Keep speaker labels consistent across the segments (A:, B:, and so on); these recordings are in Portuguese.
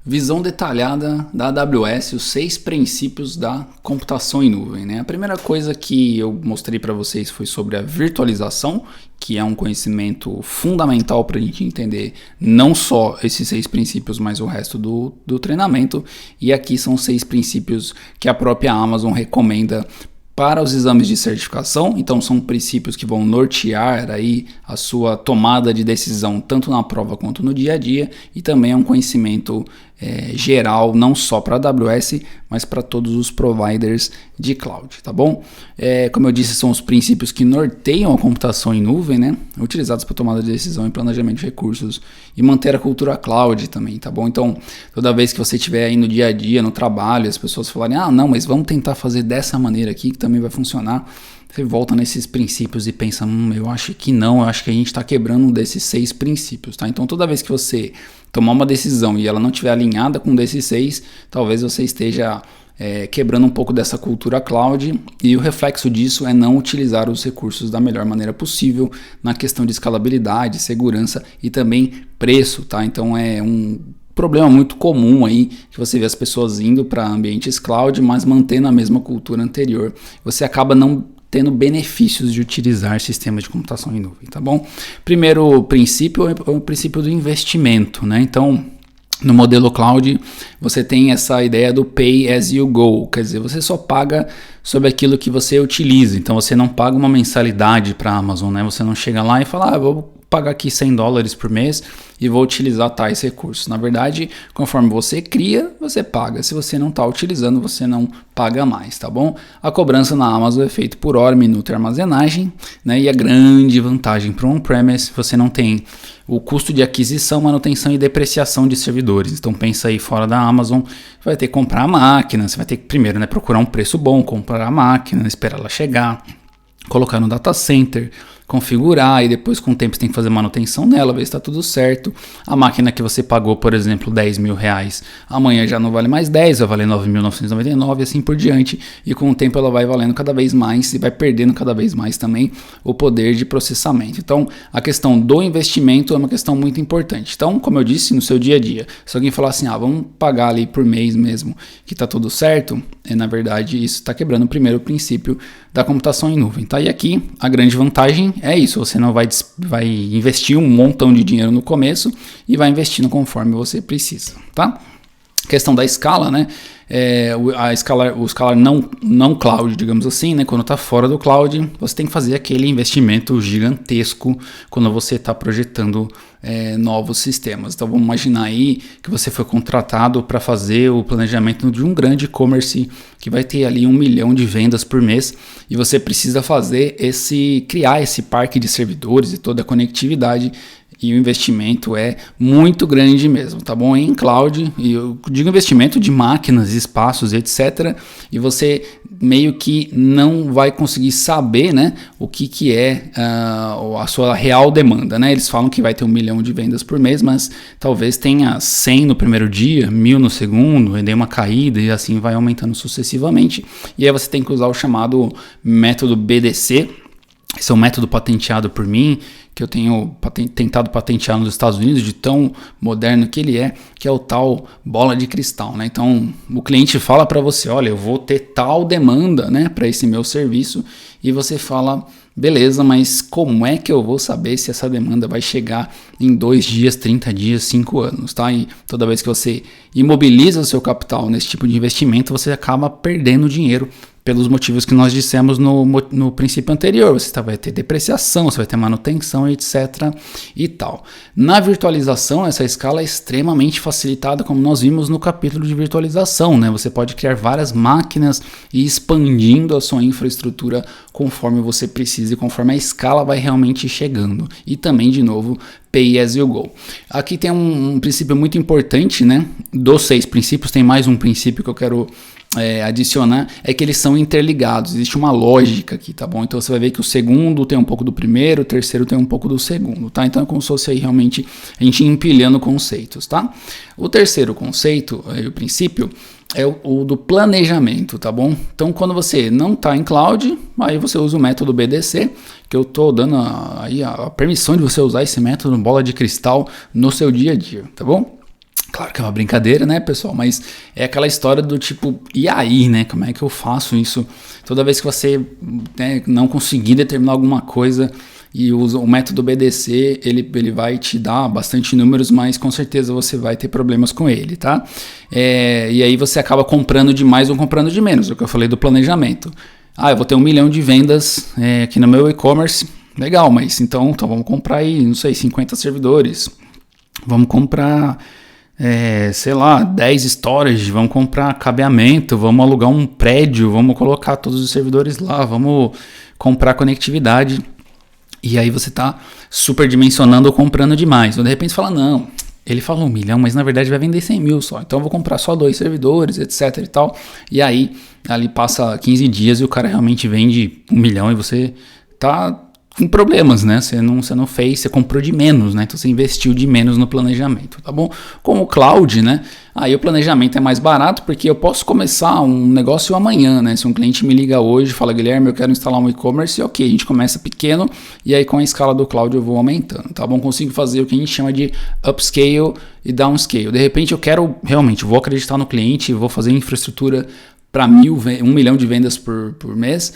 A: Visão detalhada da AWS, os 6 princípios da computação em nuvem, né? A primeira coisa que eu mostrei para vocês foi sobre a virtualização, que é um conhecimento fundamental para a gente entender não só esses 6 princípios, mas o resto do treinamento. E aqui são 6 princípios que a própria Amazon recomenda para os exames de certificação. Então são princípios que vão nortear aí a sua tomada de decisão tanto na prova quanto no dia a dia, e também é um conhecimento geral, não só para a AWS, mas para todos os providers de cloud, tá bom? Como eu disse, são os princípios que norteiam a computação em nuvem, né? Utilizados para tomada de decisão e planejamento de recursos e manter a cultura cloud também, tá bom? Então, toda vez que você estiver aí no dia a dia, no trabalho, as pessoas falarem, não, mas vamos tentar fazer dessa maneira aqui que também vai funcionar. Você volta nesses princípios e pensa, eu acho que não, eu acho que a gente está quebrando um desses 6 princípios, tá? Então toda vez que você tomar uma decisão e ela não estiver alinhada com um desses 6, talvez você esteja quebrando um pouco dessa cultura cloud, e o reflexo disso é não utilizar os recursos da melhor maneira possível na questão de escalabilidade, segurança e também preço, tá? Então é um problema muito comum aí que você vê as pessoas indo para ambientes cloud, mas mantendo a mesma cultura anterior. Você acaba não tendo benefícios de utilizar sistemas de computação em nuvem, tá bom? Primeiro princípio é o princípio do investimento, né? Então, no modelo cloud, você tem essa ideia do pay as you go, quer dizer, você só paga sobre aquilo que você utiliza. Então, você não paga uma mensalidade para a Amazon, né? Você não chega lá e fala, vou pagar aqui $100 por mês e vou utilizar tais recursos. Na verdade, conforme você cria, você paga. Se você não está utilizando, você não paga mais, tá bom? A cobrança na Amazon é feita por hora, minuto e armazenagem, né? E a grande vantagem para o on-premise, você não tem o custo de aquisição, manutenção e depreciação de servidores. Então pensa aí, fora da Amazon, vai ter que comprar a máquina, você vai ter que primeiro, né, procurar um preço bom, comprar a máquina, esperar ela chegar, colocar no data center, configurar, e depois com o tempo você tem que fazer manutenção nela, ver se está tudo certo. A máquina que você pagou, por exemplo, R$10.000, amanhã já não vale mais 10, vai valer 9.999 e assim por diante, e com o tempo ela vai valendo cada vez mais e vai perdendo cada vez mais também o poder de processamento. Então a questão do investimento é uma questão muito importante. Então, como eu disse, no seu dia a dia, se alguém falar assim, vamos pagar ali por mês mesmo que está tudo certo, na verdade isso está quebrando o primeiro princípio da computação em nuvem, tá? E aqui a grande vantagem é isso, você não vai investir um montão de dinheiro no começo e vai investindo conforme você precisa, tá? Questão da escala, né? O escalar não cloud, digamos assim, né? Quando está fora do cloud, você tem que fazer aquele investimento gigantesco quando você está projetando novos sistemas. Então vamos imaginar aí que você foi contratado para fazer o planejamento de um grande e-commerce que vai ter ali 1 milhão de vendas por mês, e você precisa criar esse parque de servidores e toda a conectividade. E o investimento é muito grande mesmo, tá bom? Em cloud, e eu digo investimento de máquinas, espaços, etc. E você meio que não vai conseguir saber, né, o que é a sua real demanda, né? Eles falam que vai ter 1 milhão de vendas por mês, mas talvez tenha 100 no primeiro dia, 1.000 no segundo, e dê uma caída e assim vai aumentando sucessivamente. E aí você tem que usar o chamado método BDC. Esse é um método patenteado por mim, que eu tenho tentado patentear nos Estados Unidos, de tão moderno que ele é, que é o tal bola de cristal, né? Então, o cliente fala para você, olha, eu vou ter tal demanda, né, para esse meu serviço, e você fala, beleza, mas como é que eu vou saber se essa demanda vai chegar em 2 dias, 30 dias, 5 anos, tá? E toda vez que você imobiliza o seu capital nesse tipo de investimento, você acaba perdendo dinheiro pelos motivos que nós dissemos no princípio anterior. Você vai ter depreciação, você vai ter manutenção, etc. e tal. Na virtualização, essa escala é extremamente facilitada, como nós vimos no capítulo de virtualização, né? Você pode criar várias máquinas e ir expandindo a sua infraestrutura conforme você precisa e conforme a escala vai realmente chegando. E também, de novo, pay as you go. Aqui tem um princípio muito importante, né? Dos 6 princípios, tem mais um princípio que eu quero adicionar, é que eles são interligados, existe uma lógica aqui, tá bom? Então você vai ver que o segundo tem um pouco do primeiro, o terceiro tem um pouco do segundo, tá? Então é como se fosse aí realmente a gente empilhando conceitos, tá? O terceiro conceito, o princípio, é o do planejamento, tá bom? Então quando você não está em cloud, aí você usa o método BDC, que eu estou dando aí a permissão de você usar esse método bola de cristal no seu dia a dia, tá bom? Claro que é uma brincadeira, né, pessoal? Mas é aquela história do tipo, e aí, né? Como é que eu faço isso? Toda vez que você, né, não conseguir determinar alguma coisa e usa o método BDC, ele vai te dar bastante números, mas com certeza você vai ter problemas com ele, tá? E aí você acaba comprando de mais ou comprando de menos, é o que eu falei do planejamento. Eu vou ter 1 milhão de vendas aqui no meu e-commerce. Legal, mas então vamos comprar aí, não sei, 50 servidores. Vamos comprar, sei lá, 10 storage, vamos comprar cabeamento, vamos alugar um prédio, vamos colocar todos os servidores lá, vamos comprar conectividade. E aí você está superdimensionando ou comprando demais. Ou de repente você fala, não, ele falou 1 milhão, mas na verdade vai vender 100 mil só. Então eu vou comprar só 2 servidores, etc e tal. E aí ali passa 15 dias e o cara realmente vende 1 milhão e você tá com problemas, né? Você não fez, você comprou de menos, né? Então você investiu de menos no planejamento, tá bom? Com o cloud, né? Aí o planejamento é mais barato porque eu posso começar um negócio amanhã, né? Se um cliente me liga hoje e fala, Guilherme, eu quero instalar um e-commerce, ok, a gente começa pequeno e aí com a escala do cloud eu vou aumentando, tá bom? Consigo fazer o que a gente chama de upscale e downscale. De repente eu quero, realmente, vou acreditar no cliente, vou fazer infraestrutura para 1 milhão de vendas por mês.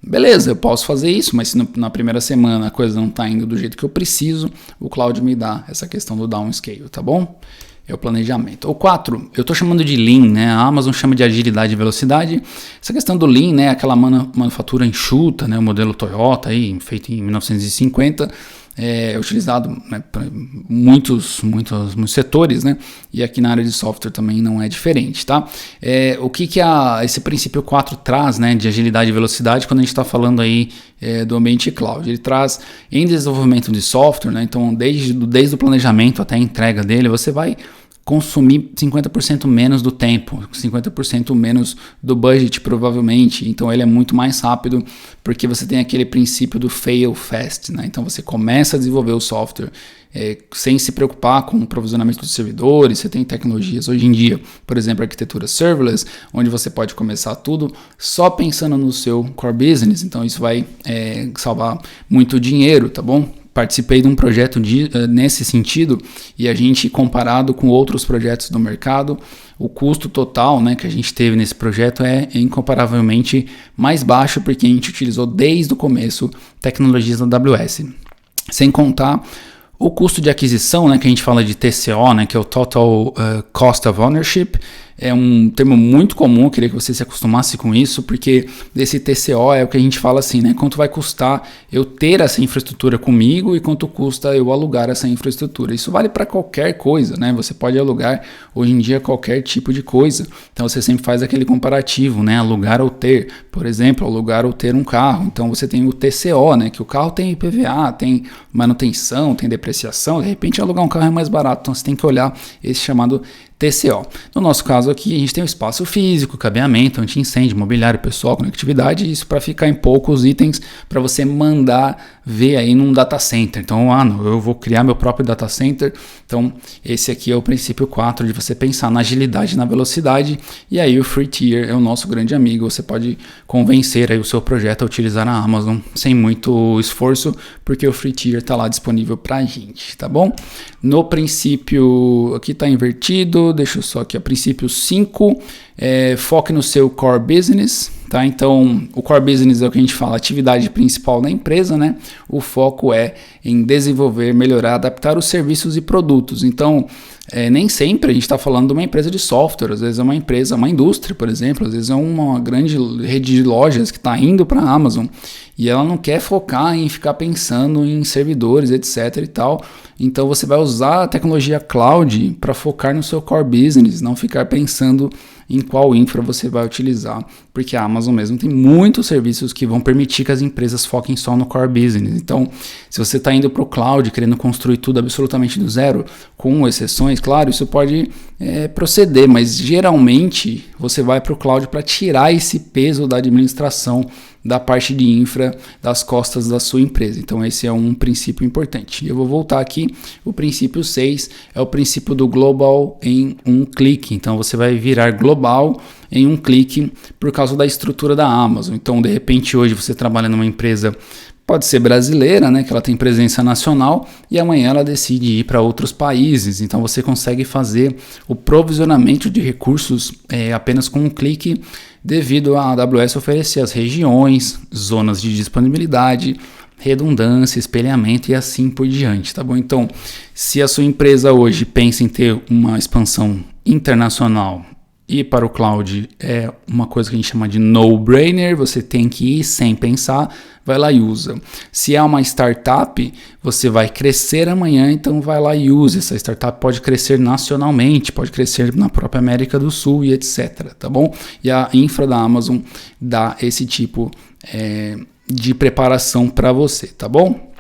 A: Beleza, eu posso fazer isso, mas se na primeira semana a coisa não está indo do jeito que eu preciso, o cloud me dá essa questão do downscale, tá bom? É o planejamento. O 4, eu estou chamando de Lean, né? A Amazon chama de agilidade e velocidade. Essa questão do Lean, né? Aquela manufatura enxuta, né? O modelo Toyota, aí, feito em 1950, é utilizado, né, para muitos setores, né? E aqui na área de software também não é diferente, tá? O que esse princípio 4 traz, né, de agilidade e velocidade quando a gente está falando aí do ambiente cloud? Ele traz em desenvolvimento de software, né? Então desde o planejamento até a entrega dele, você vai consumir 50% menos do tempo, 50% menos do budget, provavelmente. Então ele é muito mais rápido, porque você tem aquele princípio do fail fast, né? Então você começa a desenvolver o software sem se preocupar com o provisionamento dos servidores. Você tem tecnologias hoje em dia, por exemplo, arquitetura serverless, onde você pode começar tudo só pensando no seu core business. Então isso vai salvar muito dinheiro, tá bom? Participei de um projeto nesse sentido e a gente, comparado com outros projetos do mercado, o custo total, né, que a gente teve nesse projeto é incomparavelmente mais baixo, porque a gente utilizou desde o começo tecnologias da AWS. Sem contar o custo de aquisição, né, que a gente fala de TCO, né, que é o Total Cost of Ownership. É um termo muito comum, eu queria que você se acostumasse com isso, porque desse TCO é o que a gente fala assim, né? Quanto vai custar eu ter essa infraestrutura comigo e quanto custa eu alugar essa infraestrutura. Isso vale para qualquer coisa, né? Você pode alugar hoje em dia qualquer tipo de coisa. Então você sempre faz aquele comparativo, né? Alugar ou ter. Por exemplo, alugar ou ter um carro. Então você tem o TCO, né? Que o carro tem IPVA, tem manutenção, tem depreciação. De repente alugar um carro é mais barato. Então você tem que olhar esse chamado TCO. No nosso caso aqui, a gente tem o espaço físico, cabeamento, anti-incêndio, mobiliário pessoal, conectividade, isso para ficar em poucos itens para você mandar ver aí num data center. Então, eu vou criar meu próprio data center. Então, esse aqui é o princípio 4 de você pensar na agilidade e na velocidade. E aí o Free Tier é o nosso grande amigo. Você pode convencer aí o seu projeto a utilizar a Amazon sem muito esforço, porque o Free Tier está lá disponível para a gente, tá bom? No princípio, aqui está invertido, deixa eu só aqui, princípio 5, foque no seu core business, tá? Então, o core business é o que a gente fala, atividade principal da empresa, né? O foco é em desenvolver, melhorar, adaptar os serviços e produtos. Então, nem sempre a gente está falando de uma empresa de software, às vezes é uma empresa, uma indústria, por exemplo, às vezes é uma grande rede de lojas que está indo para a Amazon e ela não quer focar em ficar pensando em servidores, etc e tal. Então você vai usar a tecnologia cloud para focar no seu core business, não ficar pensando em qual infra você vai utilizar, porque a Amazon mesmo tem muitos serviços que vão permitir que as empresas foquem só no core business. Então, se você está indo para o cloud, querendo construir tudo absolutamente do zero, com exceções, claro, isso pode proceder, mas geralmente você vai para o cloud para tirar esse peso da administração da parte de infra das costas da sua empresa. Então esse é um princípio importante. Eu vou voltar aqui, o princípio 6 é o princípio do global em um clique. Então você vai virar global em um clique por causa da estrutura da Amazon. Então de repente hoje você trabalha numa empresa Pode ser brasileira, né, que ela tem presença nacional, e amanhã ela decide ir para outros países. Então você consegue fazer o provisionamento de recursos apenas com um clique, devido à AWS oferecer as regiões, zonas de disponibilidade, redundância, espelhamento e assim por diante, tá bom? Então, se a sua empresa hoje pensa em ter uma expansão internacional, e para o cloud é uma coisa que a gente chama de no-brainer, você tem que ir sem pensar, vai lá e usa. Se é uma startup, você vai crescer amanhã, então vai lá e use. Essa startup pode crescer nacionalmente, pode crescer na própria América do Sul e etc, tá bom? E a infra da Amazon dá esse tipo de preparação para você, tá bom?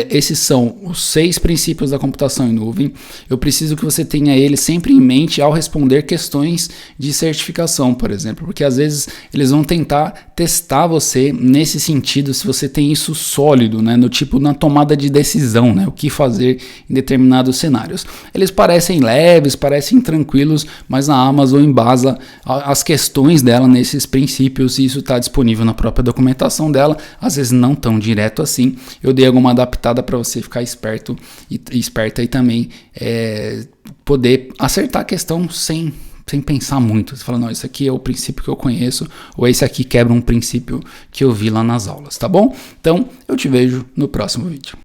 A: Esses são os 6 princípios da computação em nuvem. Eu preciso que você tenha eles sempre em mente ao responder questões de certificação, por exemplo, porque às vezes eles vão tentar testar você nesse sentido, se você tem isso sólido, né, no tipo na tomada de decisão, né, o que fazer em determinados cenários. Eles parecem leves, parecem tranquilos, mas a Amazon embasa as questões dela nesses princípios e isso está disponível na própria documentação dela, às vezes não tão direto assim. Eu dei alguma adaptada para você ficar esperto e esperta e também poder acertar a questão sem pensar muito. Você fala, não, isso aqui é o princípio que eu conheço, ou esse aqui quebra um princípio que eu vi lá nas aulas, tá bom? Então, eu te vejo no próximo vídeo.